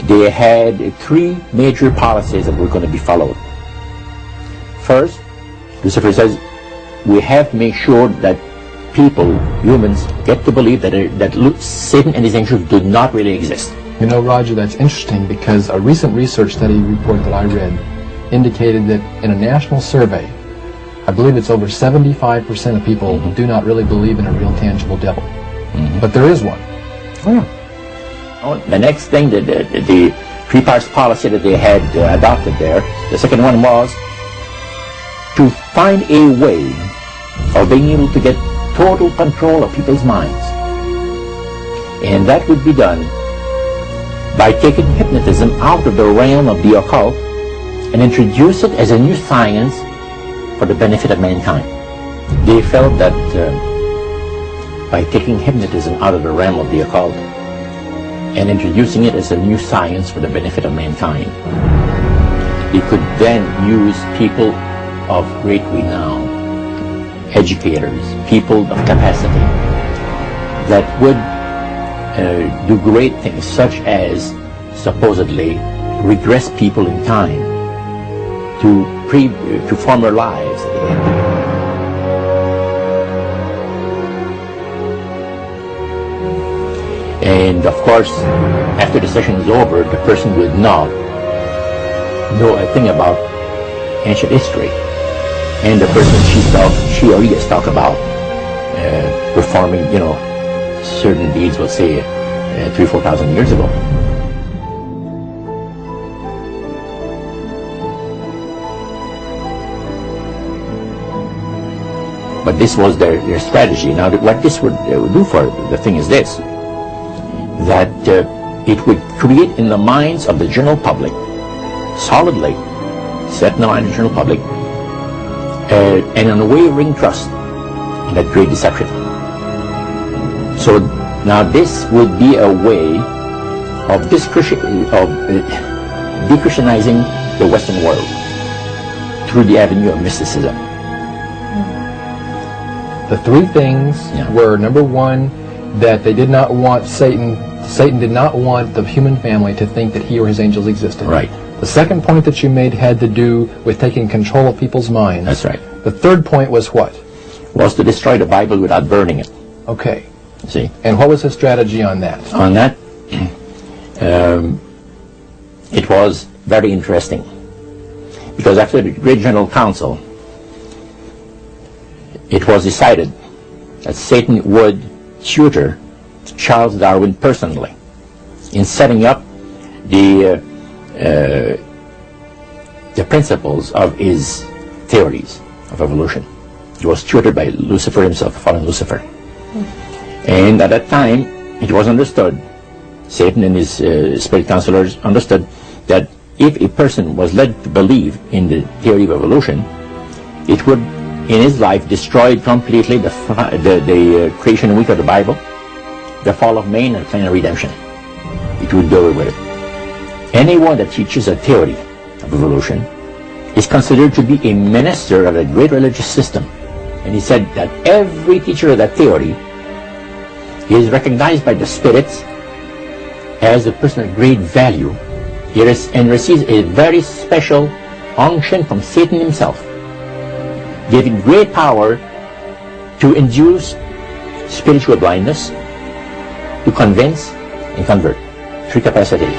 they had three major policies that were going to be followed. First, Lucifer says, we have to make sure that people, humans, get to believe that Satan and his angels do not really exist. You know, Roger, that's interesting because a recent research study report that I read indicated that in a national survey, I believe it's over 75% of people do not really believe in a real tangible devil. But there is one. The next thing, the three-parts policy that they had adopted there, the second one was to find a way of being able to get total control of people's minds. And that would be done by taking hypnotism out of the realm of the occult and introduce it as a new science for the benefit of mankind. They felt that by taking hypnotism out of the realm of the occult and introducing it as a new science for the benefit of mankind, they could then use people of great renown, educators, people of capacity, that would do great things, such as supposedly regress people in time to former lives. And of course, after the session is over, the person would not know a thing about ancient history. And the person she or he has talked about performing, certain deeds, we'll say, 3,000 or 4,000 years ago. But this was their strategy. Now, what this would do for the thing is this, that it would create in the minds of the general public, solidly set in the mind of the general public, an unwavering trust in that great deception. So now this would be a way of de-Christianizing the Western world through the avenue of mysticism. The three things were, number one, that they did not want Satan did not want the human family to think that he or his angels existed. Right. The second point that you made had to do with taking control of people's minds. That's right. The third point was what? Was to destroy the Bible without burning it. Okay. See? And what was his strategy on that? On that, it was very interesting. Because after the Great General Council, it was decided that Satan would tutor Charles Darwin personally in setting up the principles of his theories of evolution. He was tutored by Lucifer himself, fallen Lucifer. And at that time, it was understood, Satan and his spirit counselors understood, that if a person was led to believe in the theory of evolution, it would, in his life, destroy completely the creation week of the Bible, the fall of man, and the plan of redemption. It would do away with it. Anyone that teaches a theory of evolution is considered to be a minister of a great religious system. And he said that every teacher of that theory is recognized by the spirits as a person of great value. And receives a very special unction from Satan himself, giving great power to induce spiritual blindness, to convince and convert. Three capacities.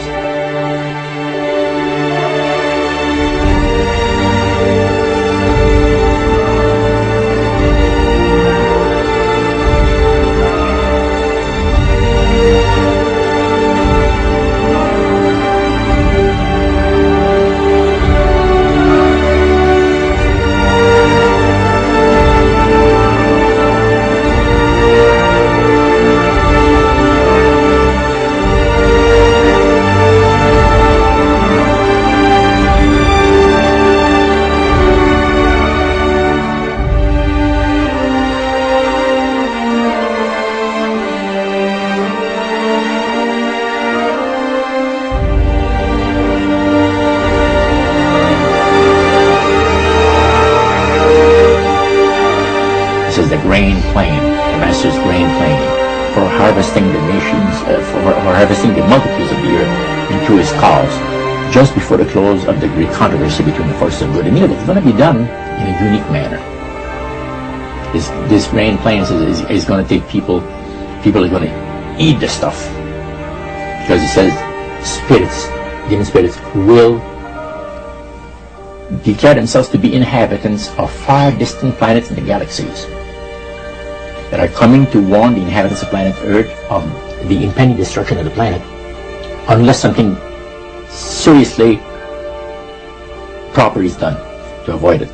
Grain plane, the master's grain plane, for harvesting the nations, for harvesting the multitudes of the earth. through his cause just before the close of the great controversy between the forces of good and evil. It's going to be done in a unique manner. This grain plans is going to take people are going to eat the stuff, because it says spirits, demon spirits, will declare themselves to be inhabitants of far distant planets in the galaxies that are coming to warn the inhabitants of planet Earth of the impending destruction of the planet unless something seriously proper is done to avoid it.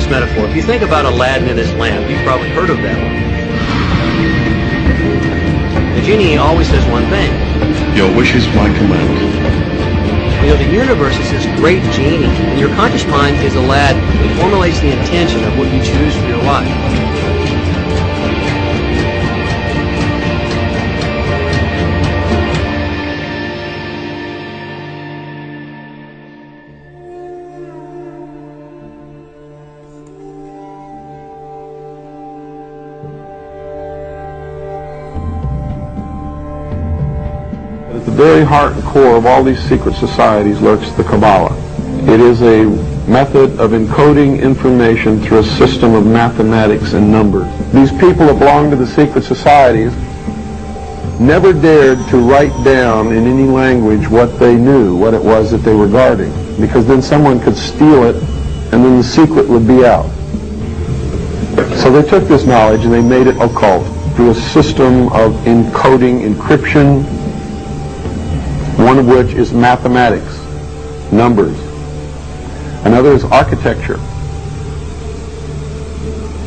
Metaphor. If you think about Aladdin and his lamp, you've probably heard of that one. The genie always says one thing. Your wish is my command. You know, the universe is this great genie, and your conscious mind is Aladdin. It formulates the intention of what you choose for your life. At the very heart and core of all these secret societies lurks the Kabbalah. It is a method of encoding information through a system of mathematics and numbers. These people that belong to the secret societies never dared to write down in any language what they knew, what it was that they were guarding, because then someone could steal it and then the secret would be out. So they took this knowledge and they made it occult through a system of encoding, encryption, one of which is mathematics, numbers. Another is architecture.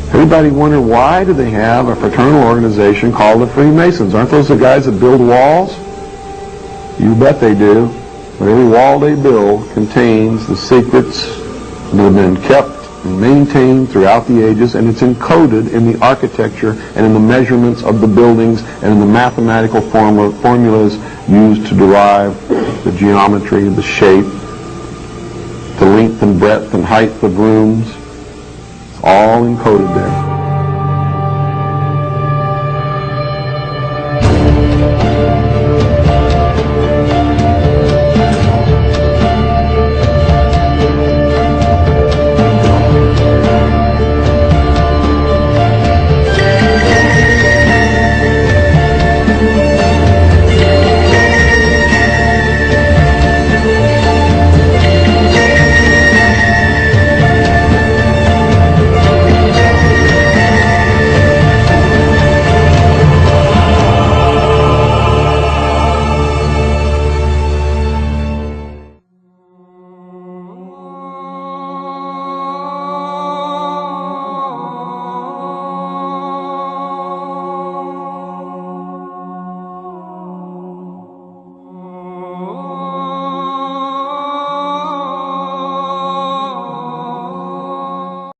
Everybody wonder, why do they have a fraternal organization called the Freemasons? Aren't those the guys that build walls? You bet they do. But every wall they build contains the secrets that have been kept and maintained throughout the ages, and it's encoded in the architecture and in the measurements of the buildings and in the mathematical formulas used to derive the geometry, the shape, the length and breadth and height of rooms. It's all encoded there.